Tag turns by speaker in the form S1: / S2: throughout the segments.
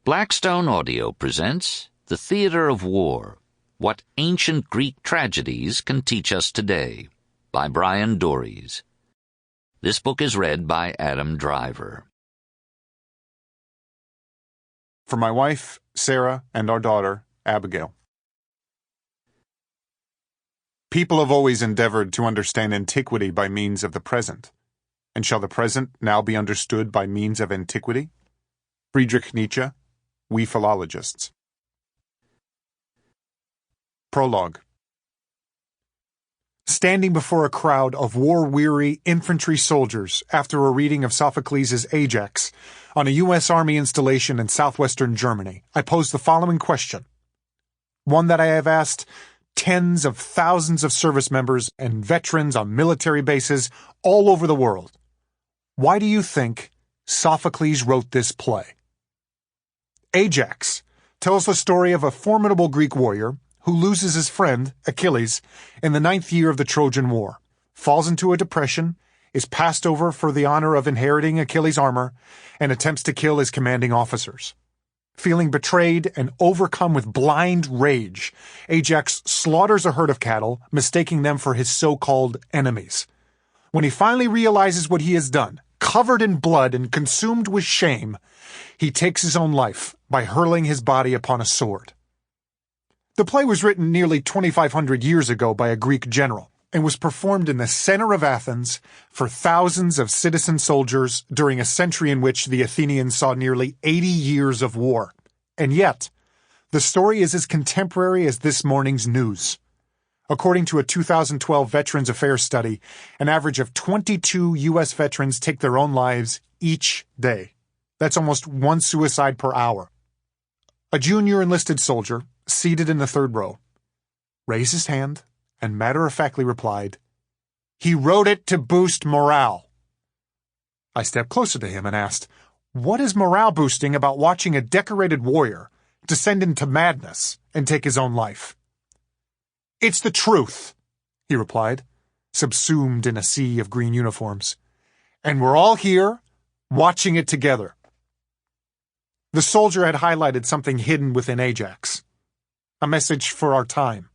S1: Blackstone Audio presents The Theater of War, What Ancient Greek Tragedies Can Teach Us Today, by Bryan Doerries. This book is read by Adam Driver.
S2: For my wife, Sarah, and our daughter, Abigail. People have always endeavored to understand antiquity by means of the present. And shall the present now be understood by means of antiquity? Friedrich Nietzsche, We Philologists. Prologue. Standing before a crowd of war-weary infantry soldiers after a reading of Sophocles' Ajax on a U.S. Army installation in southwestern Germany, I pose the following question. One that I have asked tens of thousands of service members and veterans on military bases all over the world. Why do you think Sophocles wrote this play? Ajax tells the story of a formidable Greek warrior who loses his friend, Achilles, in the 9th year of the Trojan War, falls into a depression, is passed over for the honor of inheriting Achilles' armor, and attempts to kill his commanding officers. Feeling betrayed and overcome with blind rage, Ajax slaughters a herd of cattle, mistaking them for his so-called enemies. When he finally realizes what he has done, covered in blood and consumed with shame, he takes his own life by hurling his body upon a sword. The play was written nearly 2,500 years ago by a Greek general and was performed in the center of Athens for thousands of citizen soldiers during a century in which the Athenians saw nearly 80 years of war. And yet, the story is as contemporary as this morning's news. According to a 2012 Veterans Affairs study, an average of 22 U.S. veterans take their own lives each day. That's almost one suicide per hour. A junior enlisted soldier, seated in the third row, raised his hand and matter-of-factly replied, "He wrote it to boost morale." I stepped closer to him and asked, "What is morale-boosting about watching a decorated warrior descend into madness and take his own life?" "It's the truth," he replied, subsumed in a sea of green uniforms. "And we're all here, watching it together." The soldier had highlighted something hidden within Ajax. A message for our time.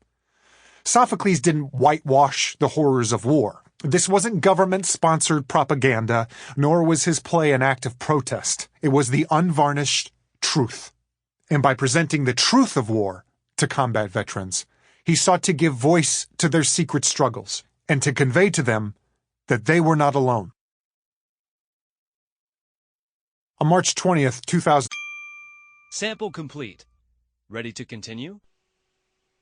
S2: Sophocles didn't whitewash the horrors of war. This wasn't government-sponsored propaganda, nor was his play an act of protest. It was the unvarnished truth. And by presenting the truth of war to combat veterans, he sought to give voice to their secret struggles and to convey to them that they were not alone. On March 20th, 2000...
S3: Sample complete. Ready to continue?